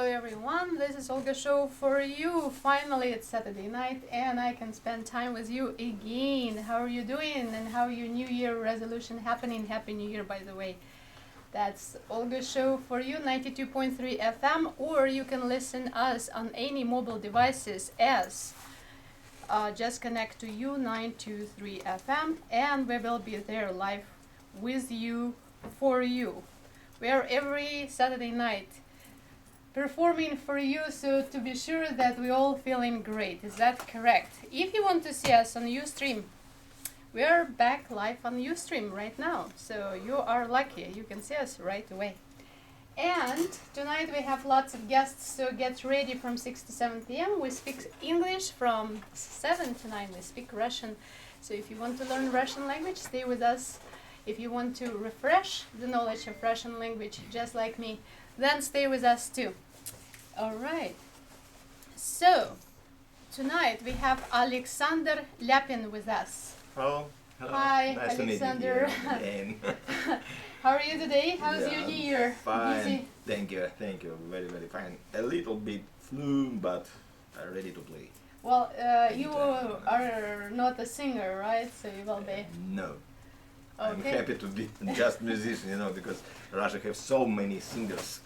everyone, this is Olga show for you. Finally it's Saturday night and I can spend time with you again. How are you doing and how your New Year resolution happening? Happy New Year, by the way. That's Olga show for you, 92.3 FM, or you can listen us on any mobile devices as just connect to you 923 FM and we will be there live with you for you. We are every Saturday night performing for you, so to be sure that we all feeling great. Is that correct? If you want to see us on Ustream, we are back live on Ustream right now, so you are lucky. You can see us right away. And tonight we have lots of guests, so get ready from 6 to 7 p.m. We speak English. From 7 to 9 we speak Russian. So if you want to learn Russian language, stay with us. If you want to refresh the knowledge of Russian language, just like me, then stay with us too. All right. So tonight we have Alexander Lapin with us. Hello. Hello. Hi, Nice Alexander. To meet you. How are you today? How's your New Year? Fine. Busy? Thank you. Very, very fine. A little bit flu, but ready to play. Well, you are not a singer, right? So you will be. No. Okay. I'm happy to be just musician, because Russia has so many singers.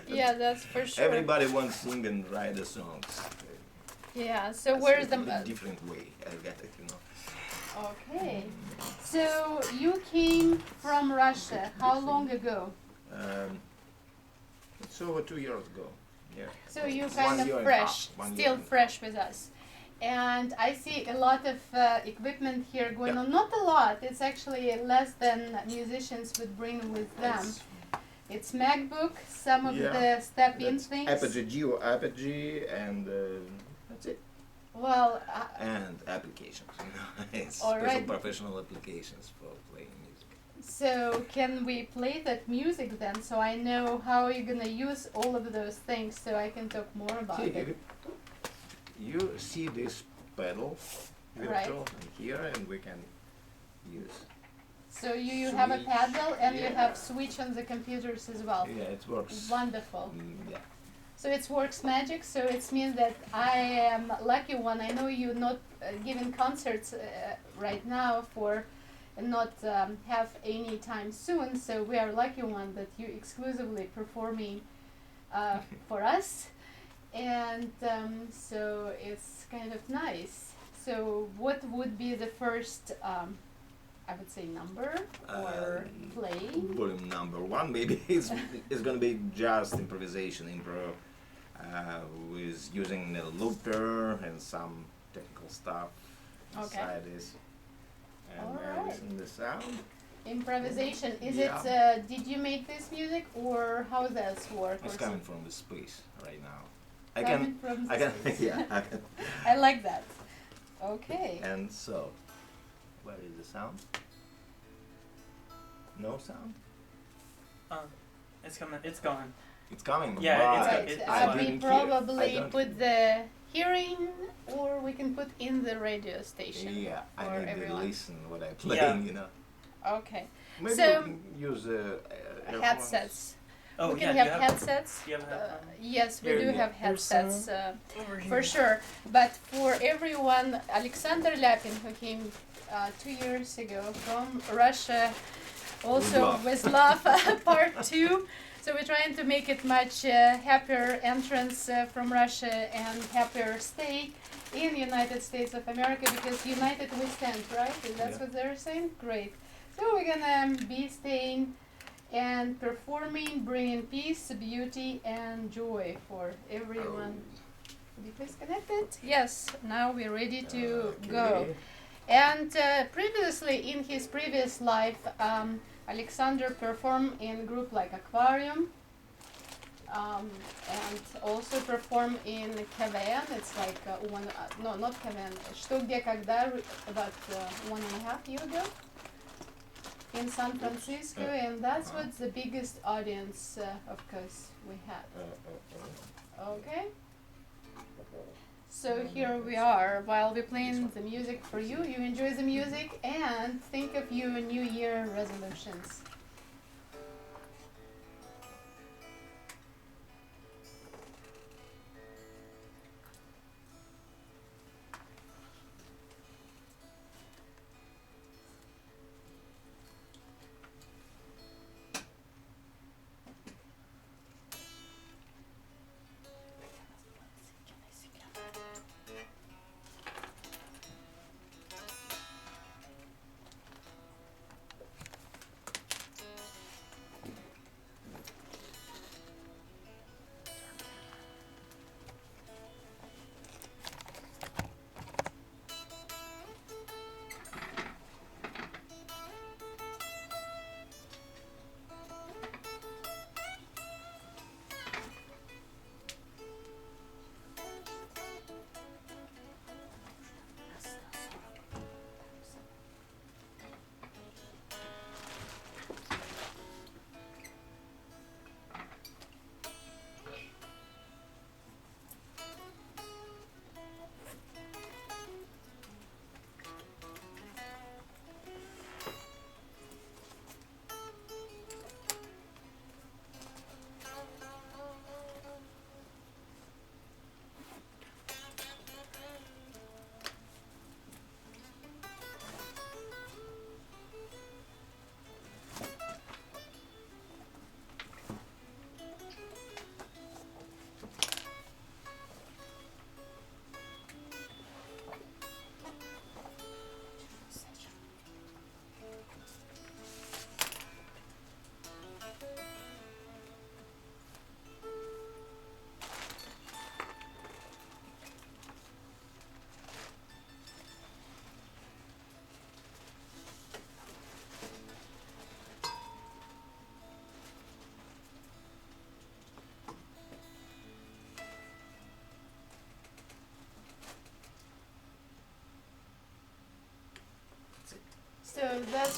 Yeah, that's for sure. Everybody wants to sing and write the songs. Yeah. So That's where's a the? different way? I get it, Okay. So you came from Russia. How long ago? It's over 2 years ago. Yeah. So you're 1 kind year of and a fresh, half, 1 year still and a fresh with us. And I see a lot of equipment here going on. Not a lot. It's actually less than musicians would bring with them. It's MacBook, some of the step-in things. Apogee, Geo Apogee, and that's it. Well, And applications. It's all special right. professional applications for playing music. so can we play that music then? So I know how you're gonna use all of those things, so I can talk more about it. You see this pedal virtual here, and we can use. So you have a Switch. paddle and you Yeah. have switch on the computers as well. Yeah, it works. Wonderful. Yeah. So it works magic, so it means that I am lucky one. I know you're not giving concerts right now for not have any time soon, so we are lucky one that you exclusively performing for us. And so it's kind of nice. So what would be the first, I would say, number or play? Volume number 1, maybe it's gonna be just improvisation, improv, with using a looper and some technical stuff inside this. And Alright. listen the sound. Improvisation. Is Yeah. it? Did you make this music, or how does this work? It's or coming so- from the space right now. Coming from I can, space. yeah, I can. I like that. Okay. And so, where is the sound? No sound? It's coming. It's going. It's coming. Yeah, but it's Right. I we didn't hear. probably I don't put the hearing, or we can put in the radio station. Yeah, I for need everyone. to listen what I'm playing, Okay. Maybe So, we can use earphones. Headsets. Oh we yeah. can have you have. headsets. Do you have a headphone? Yes, we Here, do yeah. have headsets. Over here. For sure, but for everyone, Alexander Lapin, who came 2 years ago from Russia, also Love. with love, part 2. So we're trying to make it much happier entrance from Russia and happier stay in United States of America, because united we stand, right? Is that Yeah. what they're saying? Great. So we're gonna be staying and performing, bringing peace, beauty, and joy for everyone. Be please connected? Yes, now we're ready to go. Okay. And previously, in his previous life, Alexander performed in group like Aquarium, and also performed in KVN. It's like no, not KVN, Что, где, когда, about 1.5 years ago in San Francisco, and that's what's the biggest audience, of course, we had. Okay. So here we are, while we're playing the music for you. You enjoy the music and think of your New Year resolutions.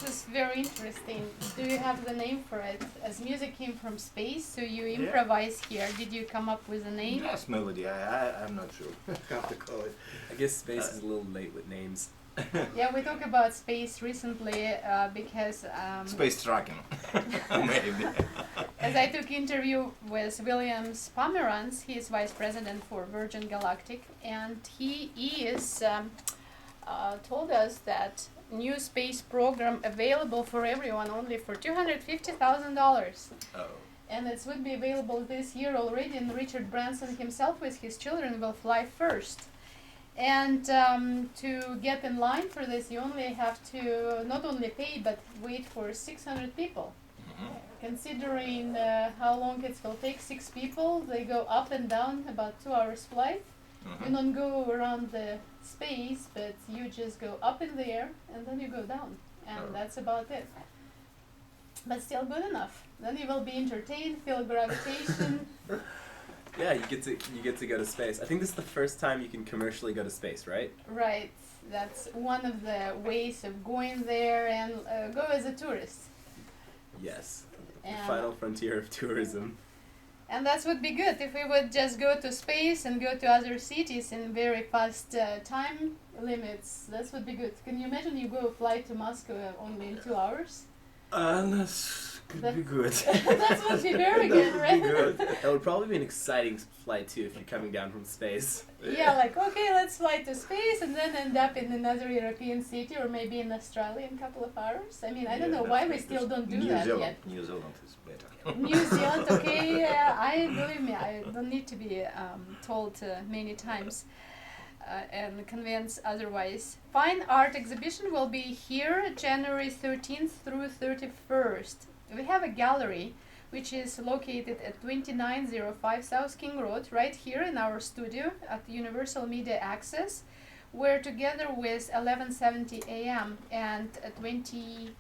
this was very interesting. Do you have the name for it? As music came from space, so you improvise here. Did you come up with a name? Yes, melody. I'm not sure how to call it. I guess space is a little late with names. Yeah, we talked about space recently because Space tracking, maybe. as I took interview with William Pomeranz, he is vice president for Virgin Galactic, and he is told us that new space program available for everyone only for $250,000. Oh. And it would be available this year already, and Richard Branson himself with his children will fly first. And to get in line for this, you only have to not only pay, but wait for 600 people. Mhm. Considering how long it will take, 6 people, they go up and down about 2 hours flight. You Mhm. don't go around the space, but you just go up in the air and then you go down. And Oh. that's about it. But still good enough. Then you will be entertained, feel gravitation. Yeah, you get to go to space. I think this is the first time you can commercially go to space, right? Right. That's one of the ways of going there and go as a tourist. Yes. The And final frontier of tourism. And that would be good if we would just go to space and go to other cities in very fast time limits. That would be good. Can you imagine you go fly to Moscow only in 2 hours? Could be good. That would be very good, right? That would probably be an exciting flight too if you're coming down from space. Yeah, like, okay, let's fly to space and then end up in another European city or maybe in Australia in a couple of hours. I mean, I don't know why we still don't do that yet. New Zealand is better. New Zealand, okay, believe me, I don't need to be told many times and convinced otherwise. Fine art exhibition will be here January 13th through 31st. We have a gallery which is located at 2905 South King Road, right here in our studio at Universal Media Access, where together with 1170 AM and 92.3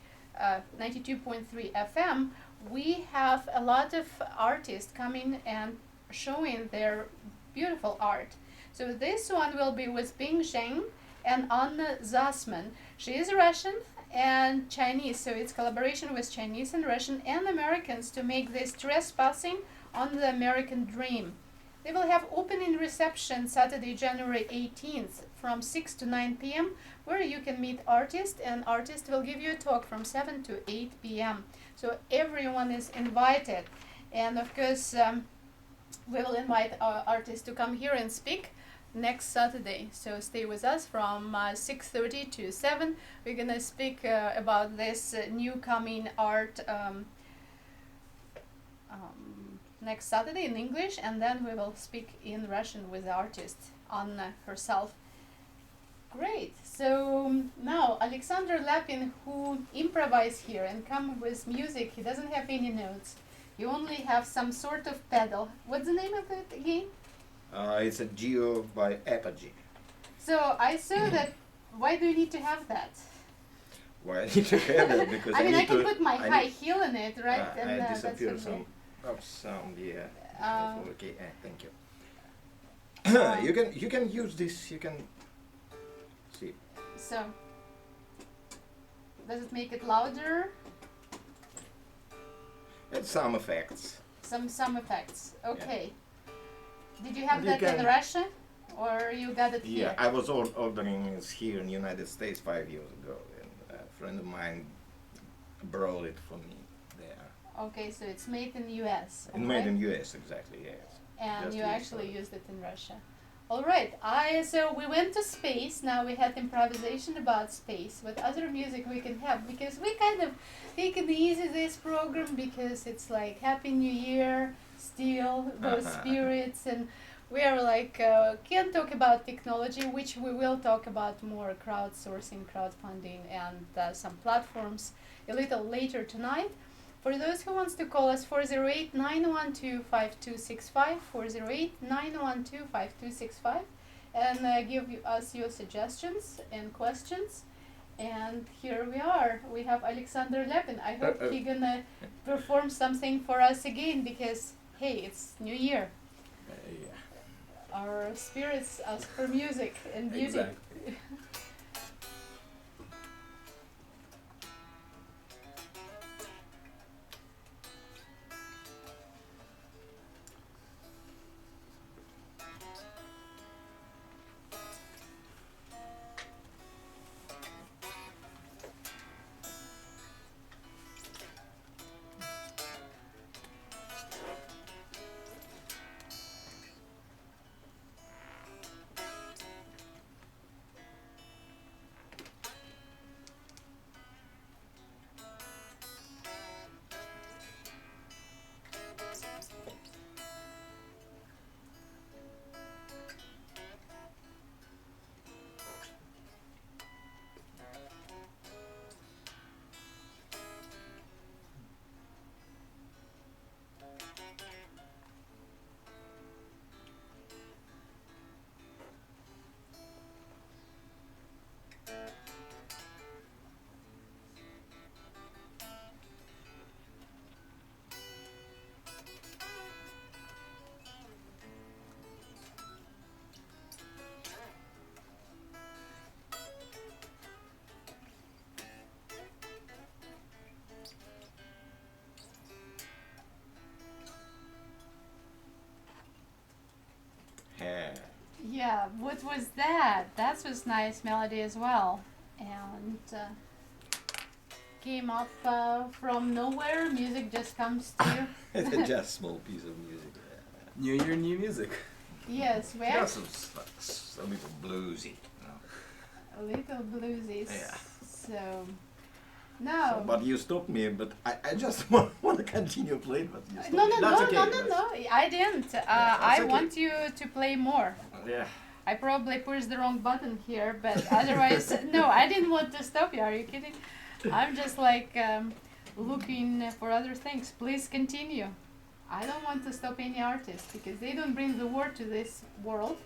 FM, we have a lot of artists coming and showing their beautiful art. So this one will be with Bing Zheng and Anna Zasman. She is Russian and Chinese, so it's collaboration with Chinese and Russian and Americans to make this trespassing on the American dream. They will have opening reception Saturday, January 18th from 6 to 9 p.m. where you can meet artists, and artists will give you a talk from 7 to 8 p.m. So everyone is invited, and of course we will invite our artists to come here and speak next Saturday. So stay with us from 6:30 to 7. We're gonna speak about this new coming art next Saturday in English, and then we will speak in Russian with the artist Anna herself. Great. So now Alexander Lapin, who improvised here and come with music, he doesn't have any notes. He only have some sort of pedal. What's the name of it again? It's a Geo by Apogee. So I saw that. Why do you need to have that? Why I need to have that? Because I mean, I need can to, put my I high need- heel in it, right? And I that's disappear okay. some of sound, yeah. Okay, thank you. Um, you can use this. You can see. So, does it make it louder? It's some effects. Some effects. Okay. Did you have You that in can- Russia, or you got it Yeah, here? I was ordering this here in the United States 5 years ago, and a friend of mine brought it for me there. Okay, so it's made in U.S. And made in U.S. exactly, yes. And Just you used actually for- used it in Russia. All right. So we went to space. Now we had improvisation about space. What other music we can have? Because we kind of taking easy this program because it's like Happy New Year, still those spirits, and we are like can't talk about technology, which we will talk about more crowdsourcing, crowdfunding, and some platforms a little later tonight. For those who wants to call us, 408-912-5265, 408-912-5265, and give us your suggestions and questions. And here we are. We have Alexander Lepin. I hope he's gonna perform something for us again because, hey, it's New Year. Yeah. Our spirits ask for music and beauty. Exactly. Yeah, what was that? That was nice melody as well. And came up from nowhere. Music just comes to you. It's just small piece of music. New year, new music. Yes, Yeah, where? some little bluesy. A little bluesy. Yeah. So, So, no. but you stopped me, but I just want to continue playing, but you stopped No, me. no, That's no, okay. no, no, that's- no. I didn't. that's I okay. want you to play more. Yeah. I probably pushed the wrong button here, but otherwise, no, I didn't want to stop you. Are you kidding? I'm just like looking for other things. Please continue. I don't want to stop any artist because they don't bring the word to this world.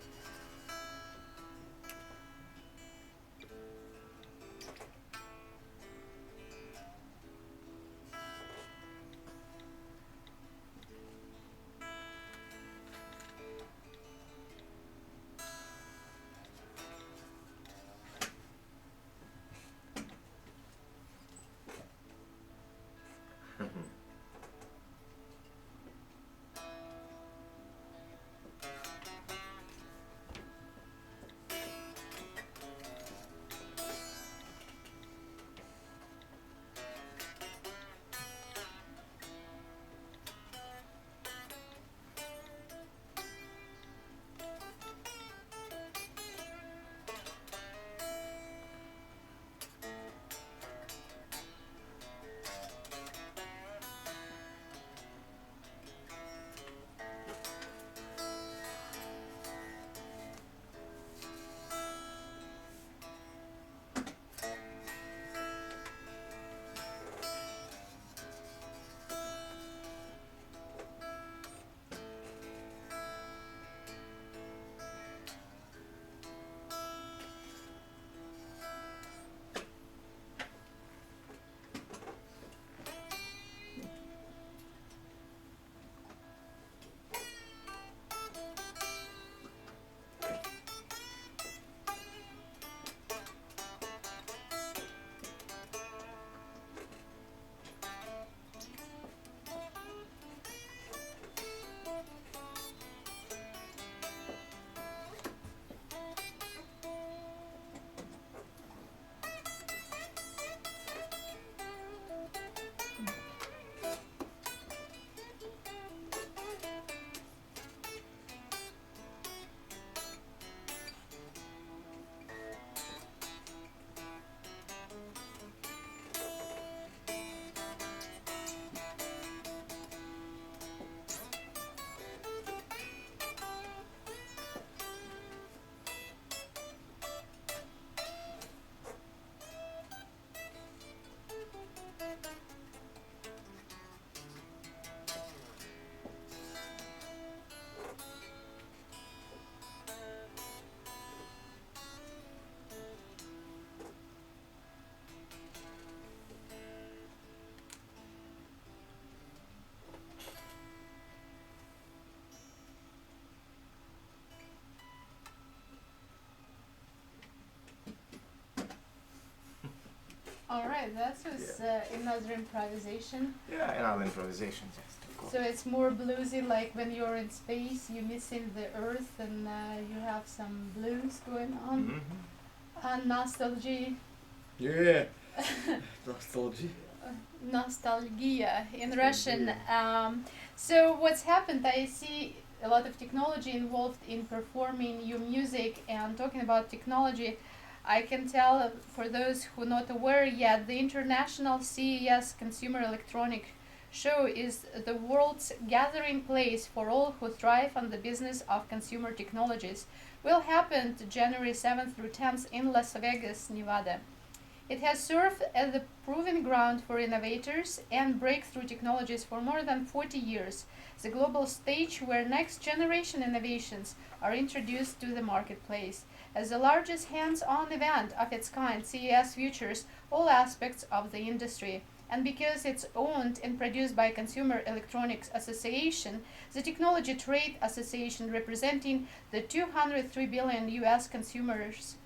All right, that was another improvisation. Yeah, another improvisation, yes, of course. So it's more bluesy, like when you're in space, you're missing the earth, and you have some blues going on. Nostalgia. Yeah. Nostalgia. Nostalgia in Russian. So what's happened? I see a lot of technology involved in performing your music and talking about technology. I can tell for those who are not aware yet, the International CES Consumer Electronic Show is the world's gathering place for all who thrive on the business of consumer technologies. Will happen to January 7th through 10th in Las Vegas, Nevada. It has served as the proving ground for innovators and breakthrough technologies for more than 40 years, the global stage where next generation innovations are introduced to the marketplace. As the largest hands-on event of its kind, CES features all aspects of the industry. And because it's owned and produced by Consumer Electronics Association, the Technology Trade Association representing the 203 billion US consumers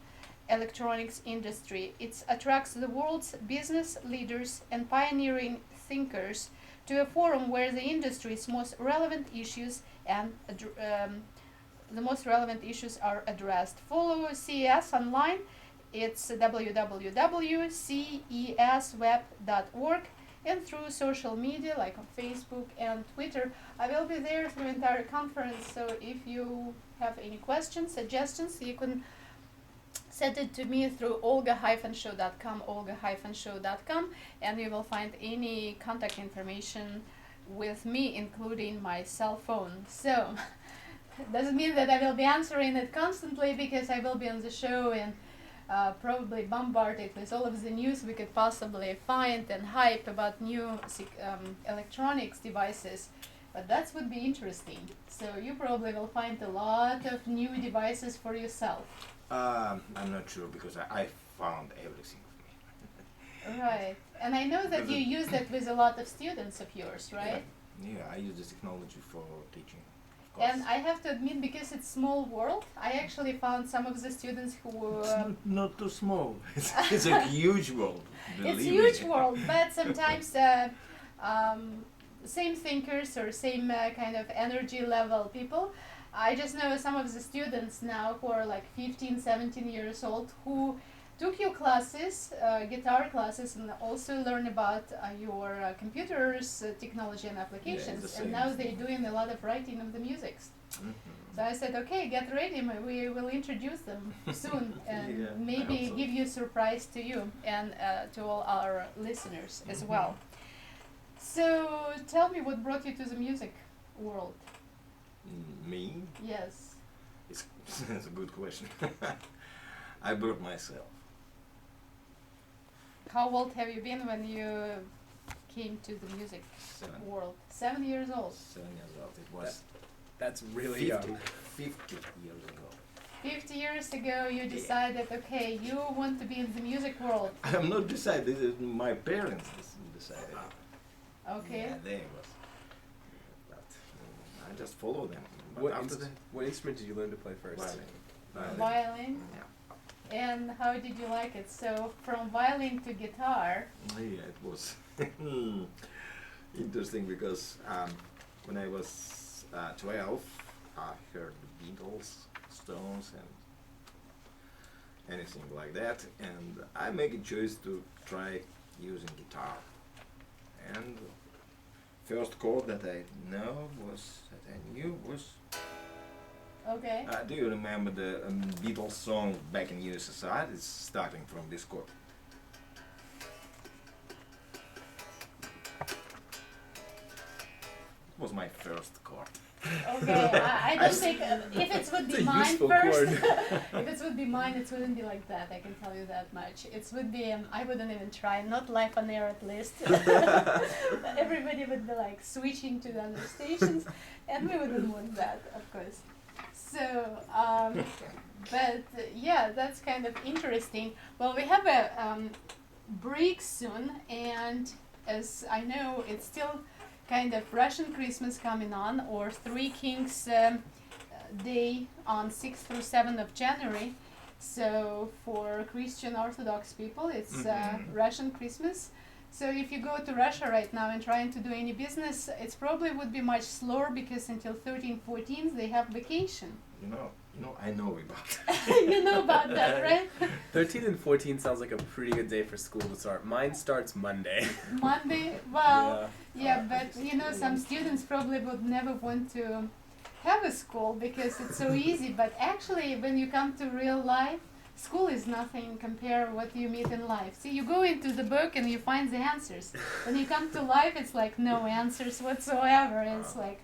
electronics industry. It attracts the world's business leaders and pioneering thinkers to a forum where the industry's most relevant issues and the most relevant issues are addressed. Follow CES online. It's www.cesweb.org, and through social media like on Facebook and Twitter. I will be there through entire conference, so if you have any questions, suggestions, you can send it to me through olga-show.com, and you will find any contact information with me, including my cell phone. So, doesn't mean that I will be answering it constantly, because I will be on the show and probably bombarded with all of the news we could possibly find and hype about new electronics devices. But that would be interesting. So you probably will find a lot of new devices for yourself. I'm not sure because I found everything for me. Right. And I know that you use that with a lot of students of yours, right? Yeah, I use this technology for teaching. Of course. And I have to admit, because it's small world, I actually found some of the students who... It's not too small. It's a huge world. It's huge world, but sometimes same thinkers or same kind of energy level people. I just know some of the students now who are like 15, 17 years old who took your classes, guitar classes, and also learn about your computers, technology and applications. And now they're doing a lot of writing of the music. Mm-hmm. So I said, okay, get ready, we will introduce them soon, and maybe give you a surprise to you and to all our listeners as well. So tell me, what brought you to the music world? Me? Yes. It's a good question. I brought myself. How old have you been when you came to the music world? 7 years old. 7 years old. It was. That's really 50, young. 50 years ago. 50 years ago, you decided, okay, you want to be in the music world. I'm not decided. This is my parents decided. Okay. Yeah, they was. But I just follow them. But What instrument did you learn to play first? Violin. Violin. Yeah. And how did you like it? So from violin to guitar. Yeah, it was interesting because when I was 12, I heard the Beatles, Stones, and anything like that, and I make a choice to try using guitar. And first chord that I knew was. Okay. Do you remember the Beatles song Back in USSR? It's starting from this chord. It was my first chord. Okay, I don't think if it would be mine first, if it would be mine, it wouldn't be like that. I can tell you that much. It would be. I wouldn't even try. Not live on air, at least. Everybody would be like switching to the other stations, and we wouldn't want that, of course. So, but yeah, that's kind of interesting. Well, we have a break soon, and as I know, it's still kind of Russian Christmas coming on, or Three Kings Day on 6th through 7th of January. So for Christian Orthodox people, it's Russian Christmas. So if you go to Russia right now and trying to do any business, it probably would be much slower, because until 13th, 14th they have vacation. You know, I know about that. You know about that, right? 13 and 14 sounds like a pretty good day for school to start. Mine starts Monday. Monday, well, yeah, but you know, some students probably would never want to have a school because it's so easy. But actually, when you come to real life, school is nothing compared what you meet in life. See, you go into the book and you find the answers. When you come to life, it's like no answers whatsoever. It's like,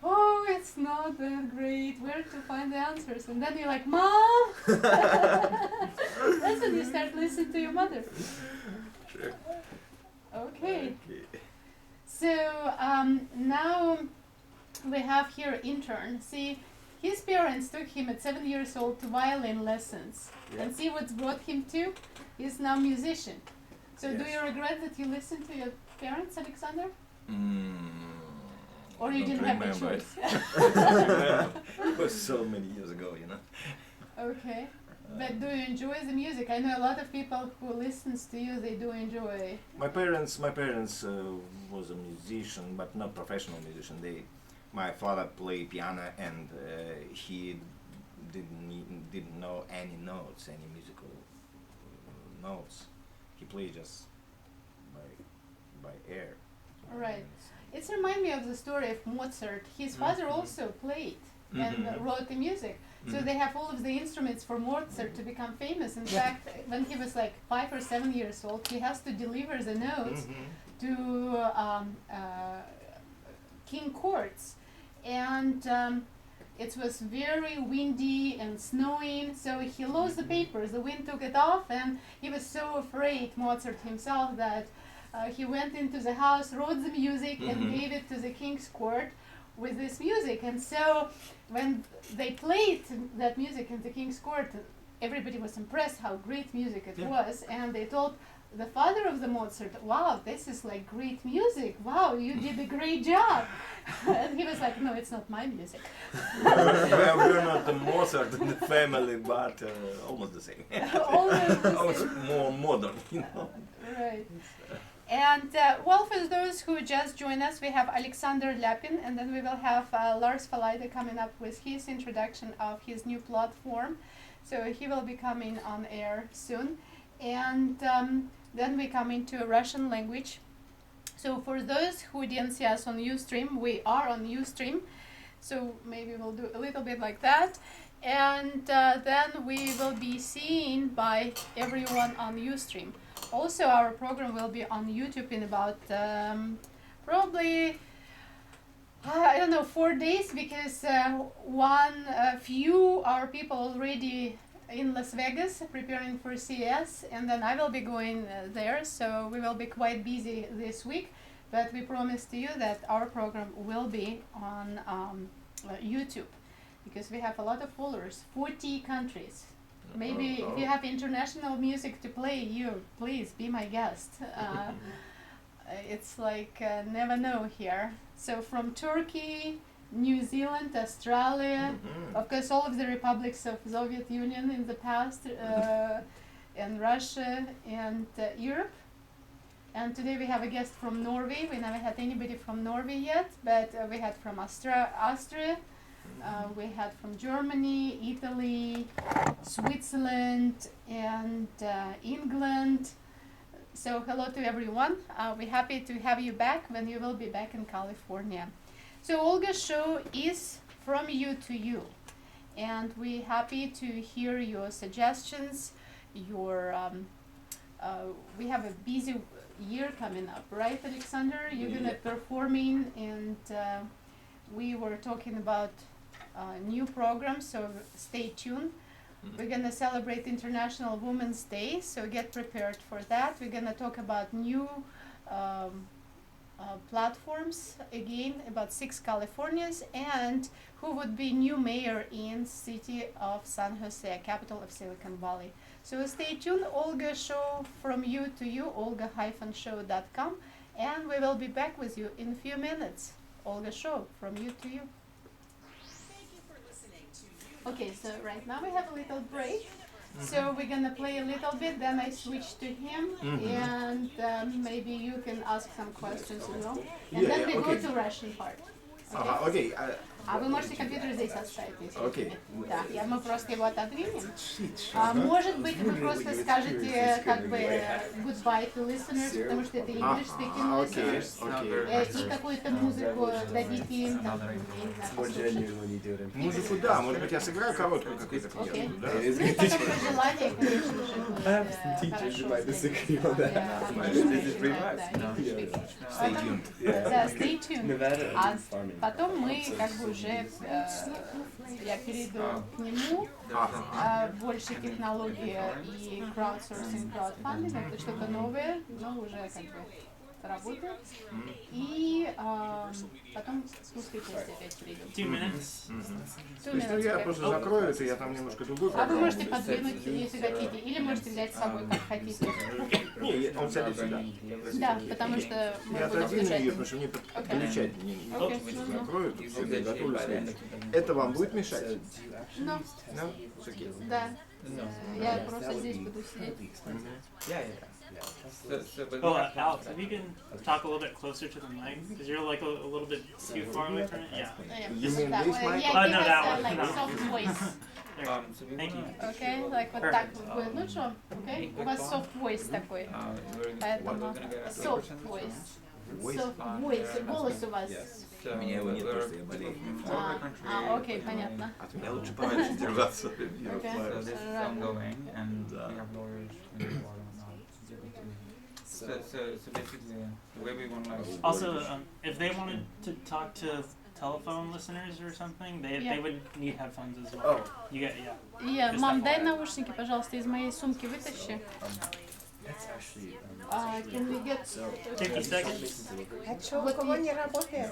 oh, it's not that great. Where to find the answers? And then you're like, Mom! That's when you start listening to your mother. Sure. Okay. So now we have here intern. See, his parents took him at 7 years old to violin lessons. Yeah. And see what's brought him to? He's now musician. So do Yes. you regret that you listened to your parents, Alexander? Or I you don't didn't have a remember it. choice? It was so many years ago, you know. Okay. But do you enjoy the music? I know a lot of people who listens to you, they do enjoy. My parents was a musician, but not professional musician. They my father played piano, and he didn't know any notes, any musical notes. He played just by ear. Right. It's remind me of the story of Mozart. His father also played and wrote the music. So they have all of the instruments for Mozart to become famous. In fact, when he was like 5 or 7 years old, he has to deliver the notes to king courts. And it was very windy and snowing, so he lost the papers. The wind took it off, and he was so afraid, Mozart himself, that he went into the house, wrote the music, and gave it to the king's court with this music. And so when they played that music in the king's court, everybody was impressed how great music it was, and they told the father of the Mozart, "Wow, this is like great music. Wow, you did a great job." And he was like, "No, it's not my music." Well, we're not the Mozart in the family, but almost the same. Almost the Almost same. more modern, you know. Right. And well, for those who just joined us, we have Alexander Lapin, and then we will have Lars Falaida coming up with his introduction of his new platform. So he will be coming on air soon. And then we come into Russian language. So for those who didn't see us on Ustream, we are on Ustream. So maybe we'll do a little bit like that. And then we will be seen by everyone on Ustream. Also, our program will be on YouTube in about probably, I don't know, 4 days, because few our people already in Las Vegas preparing for CES, and then I will be going there, so we will be quite busy this week, but we promise to you that our program will be on YouTube, because we have a lot of followers, 40 countries. Maybe if you have international music to play, you please be my guest. It's like never know here. So from Turkey, New Zealand, Australia, of course all of the republics of Soviet Union in the past, and Russia and Europe. And today we have a guest from Norway. We never had anybody from Norway yet, but we had from Austria, we had from Germany, Italy, Switzerland, and England. So hello to everyone. We're happy to have you back when you will be back in California. So Olga's show is from you to you, and we're happy to hear your suggestions. We have a busy year coming up, right, Alexander? You're gonna performing, and we were talking about new programs, so stay tuned. We're gonna celebrate International Women's Day, so get prepared for that. We're gonna talk about new platforms, again about 6 Californias, and who would be new mayor in city of San Jose, capital of Silicon Valley. So stay tuned. Olga show from you to you, olga-show.com, and we will be back with you in a few minutes. Olga show from you to you. Okay, so right now we have a little break. So we're gonna play a little bit, then I switch to him, and maybe you can ask some questions as well. And then we go to Russian part. Окей. А вы можете компьютер здесь оставить, если Окей. Да, мы просто его отодвинем. Может быть, вы просто скажете как бы goodbye to listeners, потому что это English speaking listeners. И какую-то музыку дадите им, там, я не знаю, Музыку, да, может быть, я сыграю короткую какую-то пьесу, да? Ну и потом пожелания, конечно же, будет Stay tuned. Да, stay tuned. А потом мы как бы уже, я перейду к нему, больше технологии и краудсорсинг, краудфандинг, это что-то новое, но уже как бы работает. И потом к узкой части опять перейдем. 2 minutes. Если я просто закрою это, я там немножко другую А вы программу. можете подвинуть, если хотите, или можете взять с собой, как хотите. Не, он сядет сюда. Да, потому что мы Я будем отодвину включать. ее, потому что мне подключать не закрою, тут все Okay. готовлю. Это вам будет мешать? Ну, No? It's okay. да. Я просто здесь буду сидеть. But Oh, Alex, if you can talk a little bit closer to the mic, because you're like a little bit too far away from it. Yeah. You mean That this way. mic? Yeah, Oh, give no, us that one. like No. soft voice. There. so we Thank you. wanna Окей, like вот так вот будет лучше, окей? У вас soft voice такой, поэтому soft voice. Soft voice, голос у вас. Меня его нет, потому что я болею. Окей, понятно. От меня лучше поменьше держаться. Okay. So this is Right. ongoing, and we have lawyers in the court and all. So basically, the way we want like. Also, if they wanted to talk to telephone listeners or something, Yeah. they would need headphones as well. Oh. You get, yeah. Yeah, мам, дай наушники, пожалуйста, из моей сумки вытащи. That's actually. Can we get 50 seconds. А что, у кого не работает?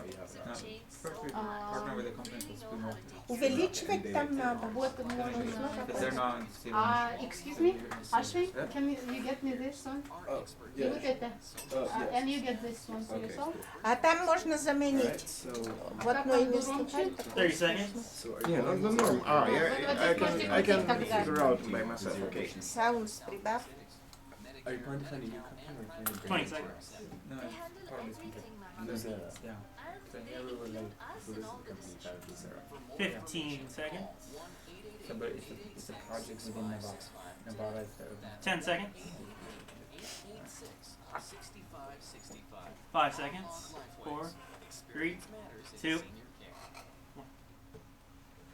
First we partner with a company called Spoon. Увеличивать там надо. вот можно? But they're not still. Excuse me, Ashley, can you get me this one? И вот это. And you get this one for yourself. А там можно заменить в одной место. 30 seconds. Yeah, that's the norm. I can figure out by myself, okay. Саунд с прибавкой. Are you planning to find a new company or are you 20 seconds. No, it's part of this contract. There's a. Yeah. So here we were like, so this is the company that is 15 seconds. So, but it's a project within Nevada. 10 seconds. 5 seconds. 4, 3, 2.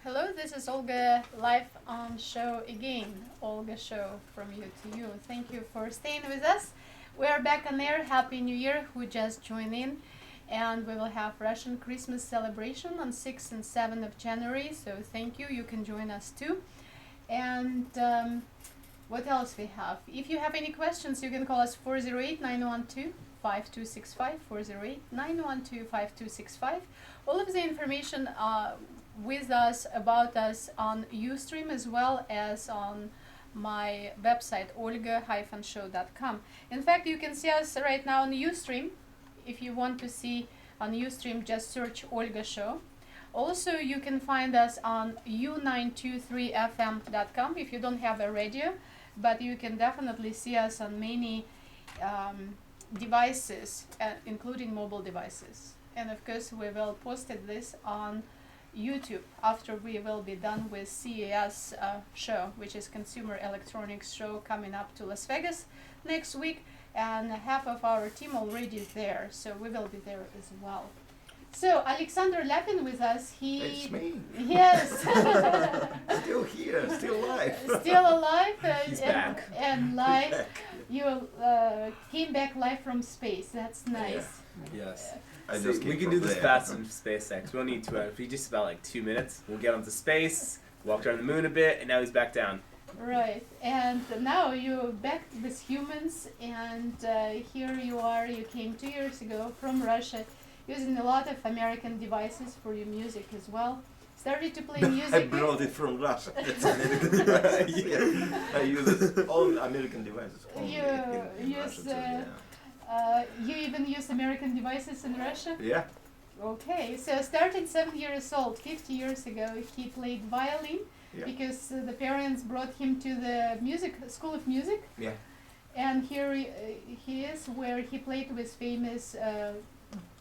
Hello, this is Olga live on show again. Olga show from you to you. Thank you for staying with us. We are back on air. Happy New Year who just joined in. And we will have Russian Christmas celebration on 6th and 7th of January. So thank you. You can join us too. And what else we have? If you have any questions, you can call us 408-912-5265, 408-912-5265. All of the information with us, about us on Ustream as well as on my website olga-show.com. In fact, you can see us right now on Ustream. If you want to see on Ustream, just search Olga Show. Also, you can find us on u923fm.com if you don't have a radio, but you can definitely see us on many devices, including mobile devices. And of course, we will post this on YouTube after we will be done with CES show, which is Consumer Electronics Show coming up to Las Vegas next week, and half of our team already is there, so we will be there as well. So Alexander Lapin with us. It's me. Yes. Still here, still alive. Still alive He's and, back. and live. You came back live from space. That's nice. Yes. I See, just we came can from do this there. fast in SpaceX. We don't need 2 hours. If we just about like 2 minutes, we'll get onto space, walked around the moon a bit, and now he's back down. Right, and now you're back with humans, and here you are. You came 2 years ago from Russia, using a lot of American devices for your music as well. Started to play music. I brought it from Russia. That's American devices. Yeah. I use all American devices. Only You in use, Russia too, you even use American devices in Russia? yeah. Okay, so starting 7 years old, 50 years ago, he played violin Yeah. because the parents brought him to the music school of music. Yeah. And here he is, where he played with famous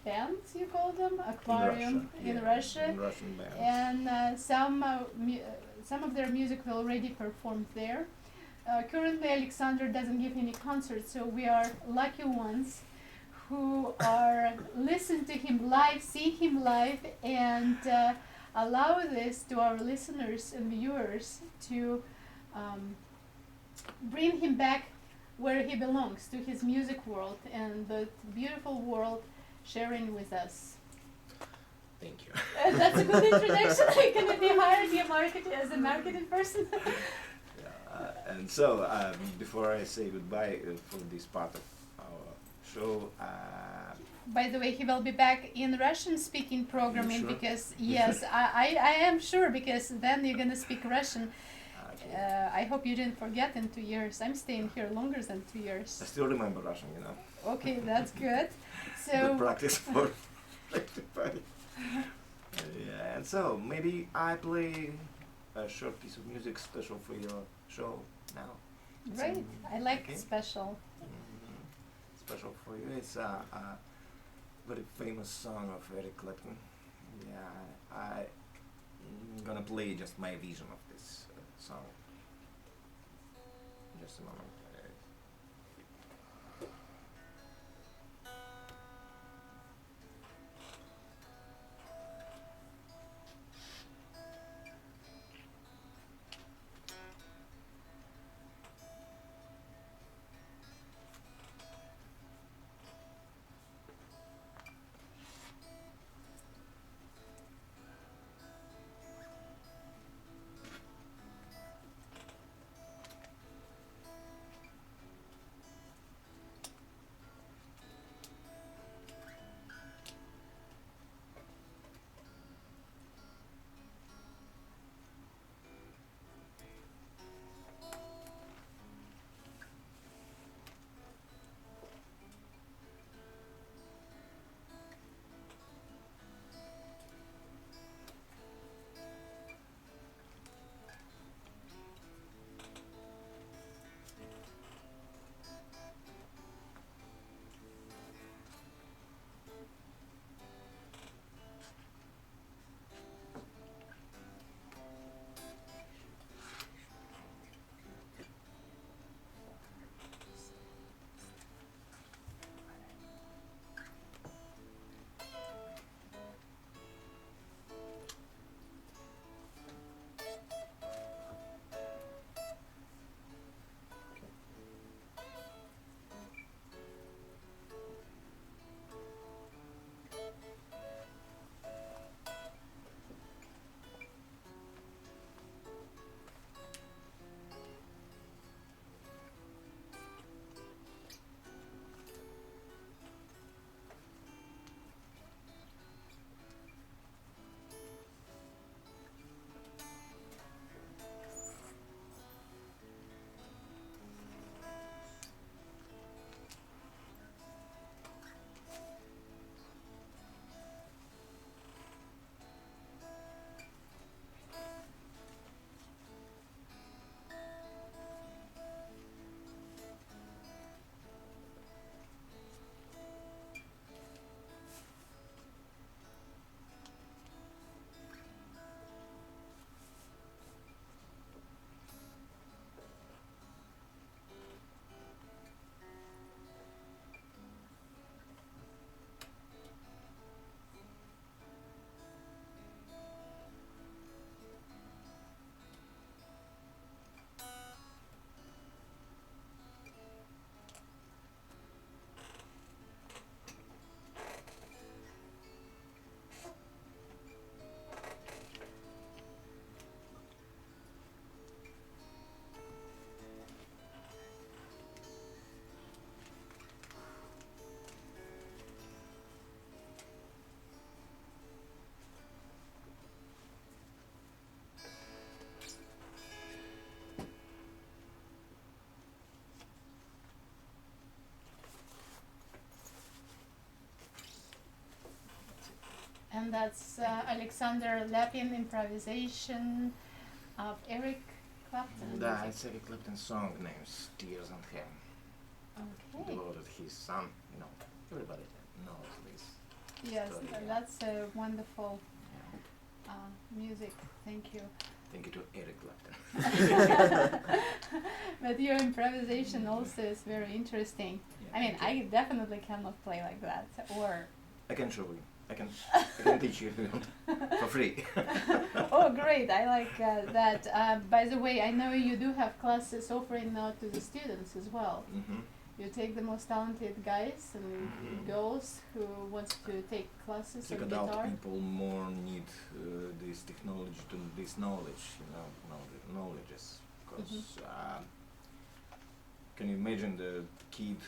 bands, you call them, Aquarium in Russia. In Russian bands. And some of their music were already performed there. Currently, Alexander doesn't give any concerts, so we are lucky ones who are listen to him live, see him live, and allow this to our listeners and viewers to bring him back where he belongs, to his music world and the beautiful world sharing with us. Thank you. That's a good introduction. I'm gonna be hired as a marketing person. And so, before I say goodbye for this part of our show, By the way, he will be back in Russian-speaking programming sure? because yes, I am sure, because then you're gonna speak Russian. I hope you didn't forget in 2 years. I'm staying here longer than 2 I years. still remember Russian, you know. Okay, that's good. Good So practice for everybody. Yeah, and so maybe I play a short piece of music special for your show now. great. I like Okay. special. special for you. It's a very famous song of Eric Clapton. Yeah, I'm gonna play just my vision of this song. Just a moment. And that's Alexander Lapin improvisation of Eric Clapton. Да, it's Eric Clapton's song named Tears in Heaven. Okay. Devoted his son, everybody knows this. Yes, story, yeah. that's a wonderful Yeah. music. Thank you. Thank you to Eric Clapton. But your improvisation also is very interesting. Yeah, I mean, thank you. I definitely cannot play like that. Or I can show you. I can teach you if you want, for free. oh, great! I like that. By the way, I know you do have classes offering now to the students as well. Mm-hmm. You take the most talented guys and Mhm. girls who wants to take classes Like on adult guitar. people more need this technology to this knowledge, knowledges. Because can you imagine the kid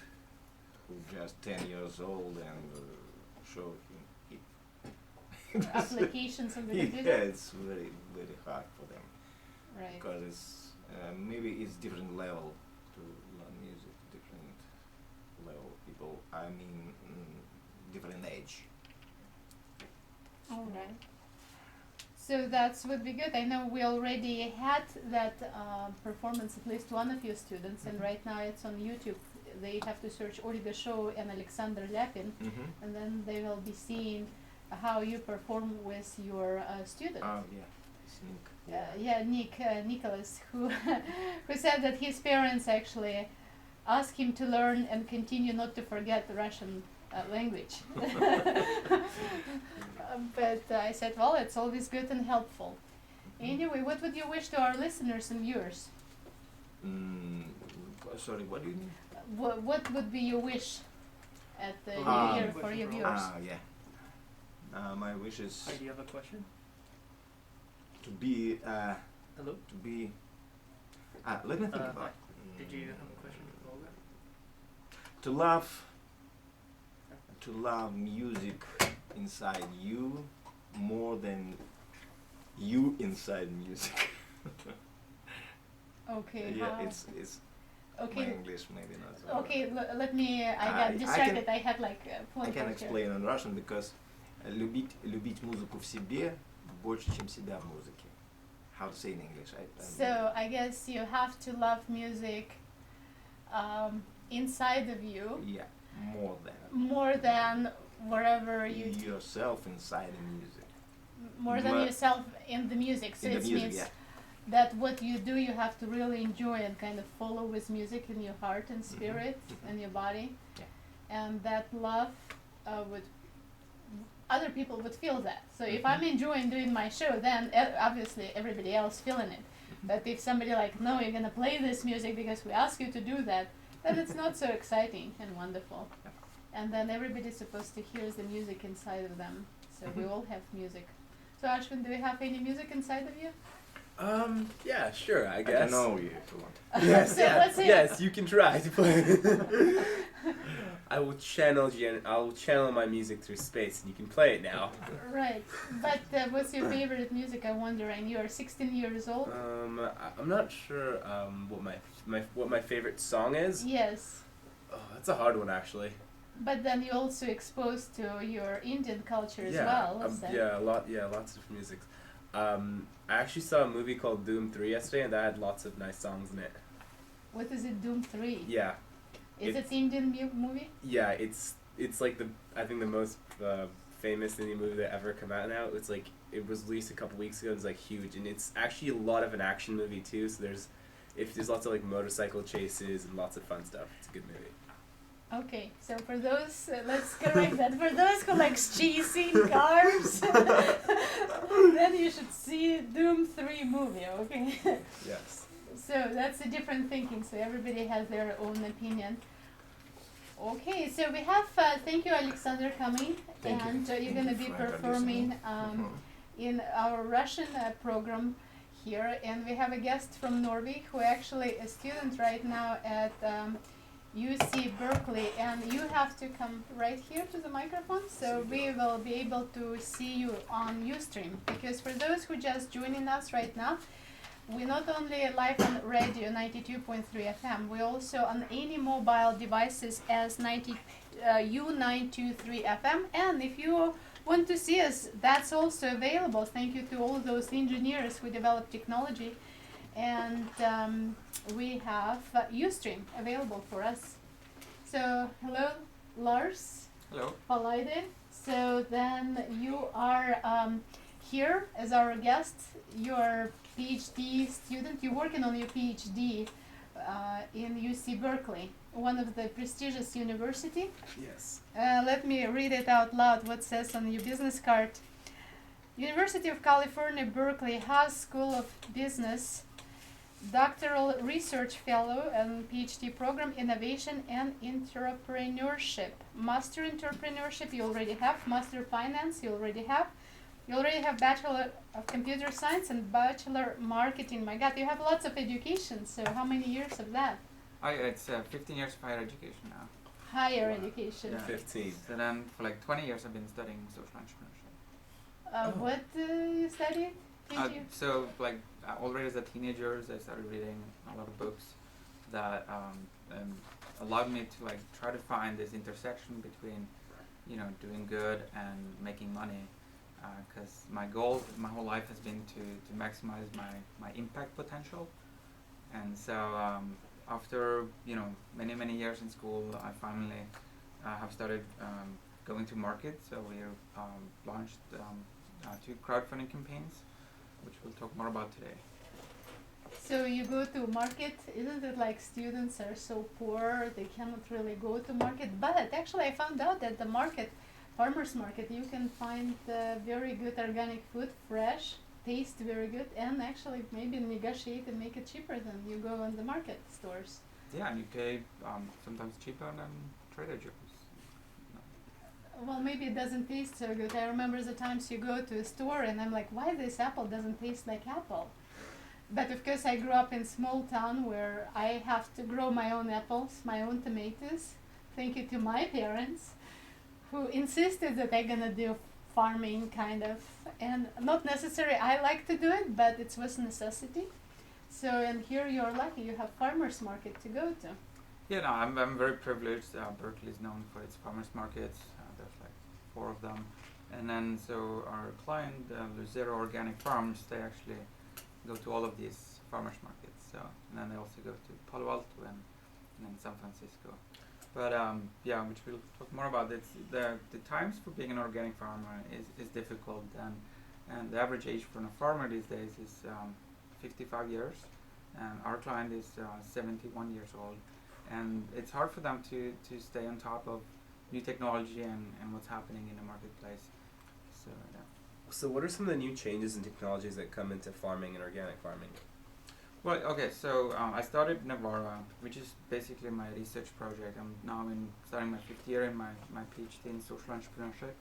who just 10 years old and show him Applications on the yeah, computer. it's very very hard for them Right. because it's maybe it's different level to learn music, different level people. I mean, different age. All right. So that would be good. I know we already had that performance, at least one of your students, and Mhm. right now it's on YouTube. they have to search Olga Show and Alexander Lepin, and then they will be seeing how you perform with your student. Oh yeah, it's Nick. Nick Nicholas, who who said that his parents actually asked him to learn and continue not to forget the Russian language. But I said, well, it's always good and helpful. Anyway, what would you wish to our listeners and viewers? Sorry, what do you mean? What would be your wish at the Ah. New Year for your viewers? Yeah. My wish is Hi, do you have a question? to be Hello? to be. Let me think Hi. about. Did you have a question for Olga? To love music inside you more than you inside music. Okay. Yeah, how- it's my okay. English maybe not. So Okay, let me. I I got distracted. I had like a I phone can call here. explain in Russian because любить музыку в себе больше, чем себя в музыке. How to say in English? So I guess you have to love music inside of you Yeah, more than wherever you yourself inside the music. more than But- yourself in the music. So In the it music, means yeah. that what you do you have to really enjoy and kind of follow with music in your heart and spirit and your body, and that love would other people would feel that. So if I'm enjoying doing my show, then obviously everybody else feeling it. But if somebody like, no, you're gonna play this music because we ask you to do that, then it's not so exciting and wonderful. And then everybody's supposed to hear the music inside of them. So we all have music. So Ashwin, do we have any music inside of you? Yeah, sure, I I guess. can know you if you want. Yes, So yeah, let's hear yes, you can try to play. I will channel my music through space, and you can play it now. Right. But what's your favorite music? I wonder. And you are 16 years old. I'm not sure what my favorite song is. Yes. Oh, that's a hard one actually. But then you're also exposed to your Indian culture as Yeah, well. Is that- lots of different music. I actually saw a movie called Doom 3 yesterday, and that had lots of nice songs in it. What is it? Doom 3. Yeah, Is it it's- Indian movie? yeah, it's like I think the most famous Indian movie that ever come out now. It's like it was released a couple weeks ago. It's like huge, and it's actually a lot of an action movie too. So there's lots of like motorcycle chases and lots of fun stuff. It's a good movie. Okay, so for those, let's correct that. For those who like chasing cars, then you should see Doom 3 movie, okay? Yes. So that's a different thinking, so everybody has their own opinion. Okay, so we have, thank you Alexander coming, Thank you. and you're going to be For introducing performing me. in our Russian program here, and we have a guest from Norway who actually a student right now at UC Berkeley, and you have to come right here to the microphone so we will be able to see you on Ustream, because for those who just joining us right now, we're not only live on radio 92.3 FM, we're also on any mobile devices as U923 FM, and if you want to see us, that's also available. Thank you to all those engineers who developed technology, and we have Ustream available for us. So hello Lars Hello. Palaide. So then you are here as our guest. You are PhD student. You're working on your PhD in UC Berkeley, one of the prestigious university. Yes. Let me read it out loud what says on your business card. University of California, Berkeley Haas School of Business, Doctoral Research Fellow and PhD Program, Innovation and Entrepreneurship. Master Entrepreneurship you already have, Master Finance you already have. You already have Bachelor of Computer Science and Bachelor Marketing. My God, you have lots of education, so how many years of that? It's 15 years of higher education now. Higher Wow. education. Yeah. 15. So then for like 20 years I've been studying social entrepreneurship. What you studied? Did you? So like already as a teenager I started reading a lot of books that allowed me to like try to find this intersection between, you know, doing good and making money. Because my goal my whole life has been to maximize my impact potential. And so after many years in school, I finally have started going to market. So we launched 2 crowdfunding campaigns, which we'll talk more about today. So you go to market, isn't it like students are so poor they cannot really go to market? But actually I found out that the market, farmers market, you can find very good organic food, fresh, taste very good, and actually maybe negotiate and make it cheaper than you go on the market stores. Yeah, and you pay sometimes cheaper than Trader Joe's. Well, maybe it doesn't taste so good. I remember the times you go to a store and I'm like, why this apple doesn't taste like apple? But of course I grew up in small town where I have to grow my own apples, my own tomatoes. Thank you to my parents who insisted that I'm gonna do farming kind of, and not necessarily I like to do it, but it was necessity. So, and here you're lucky, you have farmers market to go to. Yeah, no, I'm very privileged. Berkeley is known for its farmers markets. There's like 4 of them. And then so our client, Lucero Organic Farms, they actually go to all of these farmers markets. So, and then they also go to Palo Alto and then San Francisco. But yeah, which we'll talk more about. It's the times for being an organic farmer is difficult, and the average age for a farmer these days is 55 years, and our client is 71 years old, and it's hard for them to stay on top of new technology and what's happening in the marketplace. So yeah. So what are some of the new changes and technologies that come into farming and organic farming? Well, okay, so I started Navarra, which is basically my research project. I'm now starting my 5th year in my PhD in social entrepreneurship.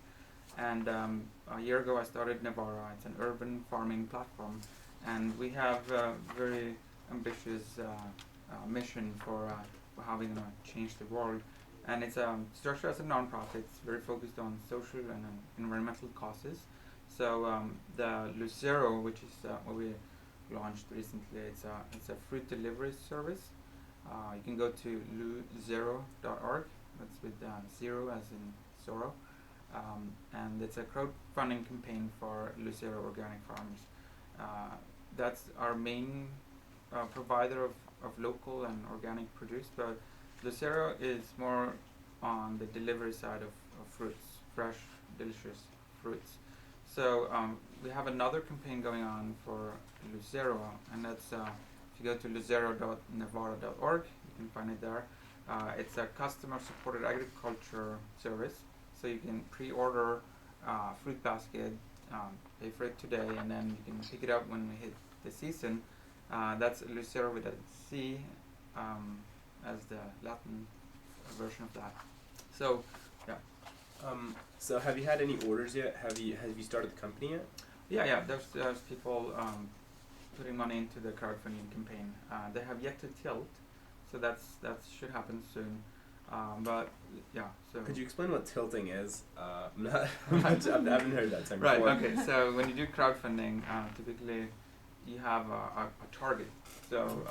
And a year ago I started Navarra. It's an urban farming platform. And we have a very ambitious mission for how we're going to change the world. And it's structured as a non-profit. It's very focused on social and environmental causes. So the Lucero, which is what we launched recently, it's a fruit delivery service. You can go to lucero.org. That's with 0 as in sorrow. And it's a crowdfunding campaign for Lucero Organic Farms. That's our main provider of local and organic produce, but Lucero is more on the delivery side of fruits, fresh, delicious fruits. So we have another campaign going on for Lucero, and that's if you go to lucero.navarra.org, you can find it there. It's a customer-supported agriculture service, so you can pre-order fruit basket, pay for it today, and then you can pick it up when we hit the season. That's Lucero with a C as the Latin version of that. So, yeah. So have you had any orders yet? Have you started the company yet? Yeah. There's people putting money into the crowdfunding campaign. They have yet to tilt, so that should happen soon. But yeah. So could you explain what tilting is? I haven't heard that term right. before. Okay. So when you do crowdfunding, typically you have a target. So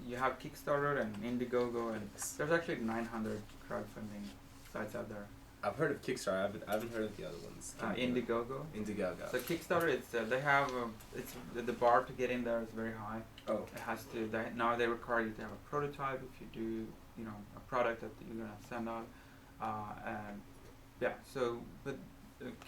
you have Kickstarter and Indiegogo, and there's actually 900 crowdfunding sites out there. I've heard of Kickstarter. I haven't heard of the other ones. Indiegogo. Indiegogo. So Kickstarter, it's they have it's the bar to get in there is very high. Oh. It has to. Now they require you to have a prototype if you do a product that you're gonna send out. And yeah. So but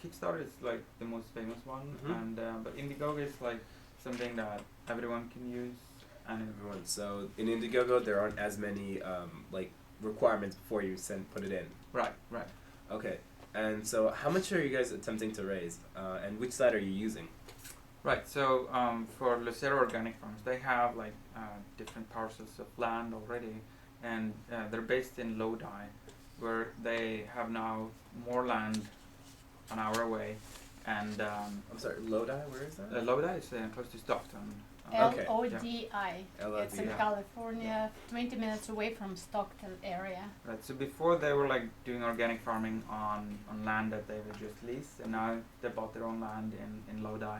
Kickstarter is like the most famous one, and but Indiegogo is like something that everyone can use. And everyone. So in Indiegogo, there aren't as many like requirements before you put it in. Right. Okay, and so how much are you guys attempting to raise, and which side are you using? Right, so for Lucero Organic Farms, they have like different parcels of land already, and they're based in Lodi, where they have now more land an hour away, and I'm sorry, Lodi, where is that? Lodi is close to Stockton. Okay. Lodi. It's in Yeah. California, 20 minutes away from Stockton area. Right. So before they were like doing organic farming on land that they would just lease, and now they bought their own land in Lodi.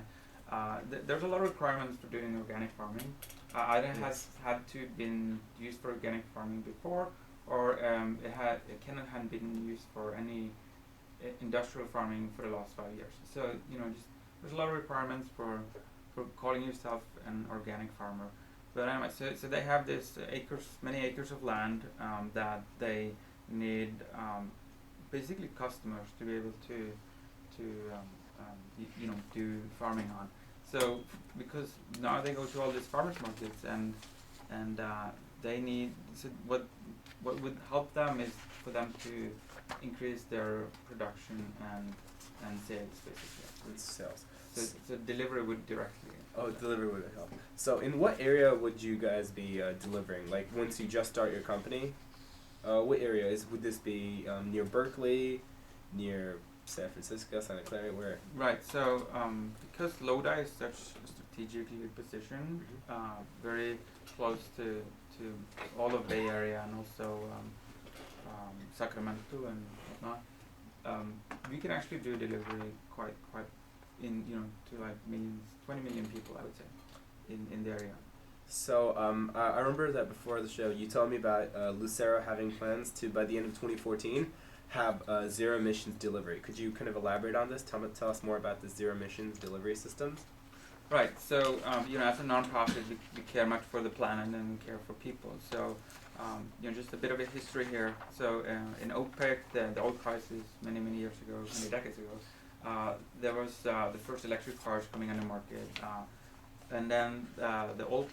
There's a lot of requirements for doing organic farming. Either it has had to been used for organic farming before, or it hadn't been used for any industrial farming for the last 5 years. So just there's a lot of requirements for calling yourself an organic farmer. But anyway, so they have this many acres of land that they need basically customers to be able to do farming on. So because now they go to all these farmers markets and they need, so what would help them is for them to increase their production and sales basically. And sales. So delivery would directly. Oh, delivery would help. So in what area would you guys be delivering? Like once you just start your company, what area would this be near Berkeley, near San Francisco, Santa Clara, where? Right. So because Lodi is such a strategically positioned, very close to all of Bay Area and also Sacramento and whatnot, we can actually do delivery quite in to like millions, 20 million people, I would say, in the area. So I remember that before the show you told me about Lucero having plans to, by the end of 2014, have zero emissions delivery. Could you kind of elaborate on this? Tell us more about the zero emissions delivery systems. Right. So as a nonprofit, we care much for the planet and we care for people. So just a bit of a history here. So in OPEC, the oil crisis many years ago, many decades ago, there was the first electric cars coming on the market, and then the oil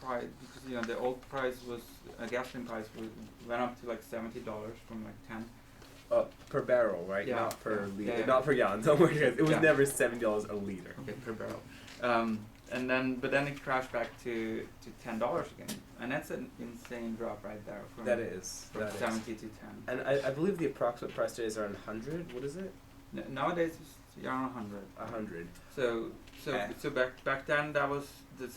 price, because the oil price was gasoline price went up to like $70 from like 10. Per barrel, right? Yeah. Not per liter. Yeah. Not per gallon. Don't worry, guys. It was Yeah. never $70 a liter. Okay, per barrel. But then it crashed back to $10 again, and that's an insane drop right there. From That is. from That is. 70 to 10. And I believe the approximate price today is around 100. What is it? Nowadays it's around 100. 100. So back then that was the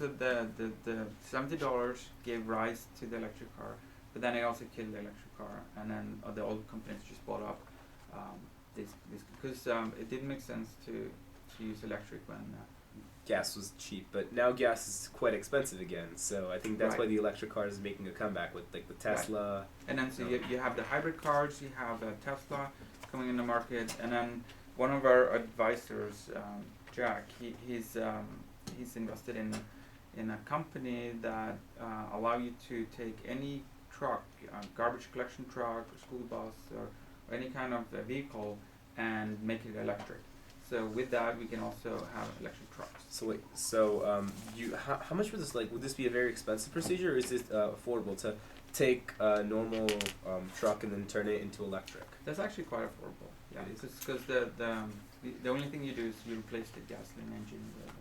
$70 gave rise to the electric car, but then it also killed the electric car, and then the oil companies just bought up this because it didn't make sense to use electric when Gas was cheap, but now gas is quite expensive again. So I think that's Right. why the electric car is making a comeback with like the Tesla. And then so you have the hybrid cars, you have Tesla coming in the market, and then one of our advisors, Jack, he's invested in a company that allow you to take any truck, garbage collection truck, or school bus, or any kind of vehicle, and make it electric. So with that, we can also have electric trucks. So wait, how much would this like? Would this be a very expensive procedure, or is it affordable to take a normal truck and then turn it into electric? That's actually quite affordable. Yeah, It is. because the only thing you do is you replace the gasoline engine with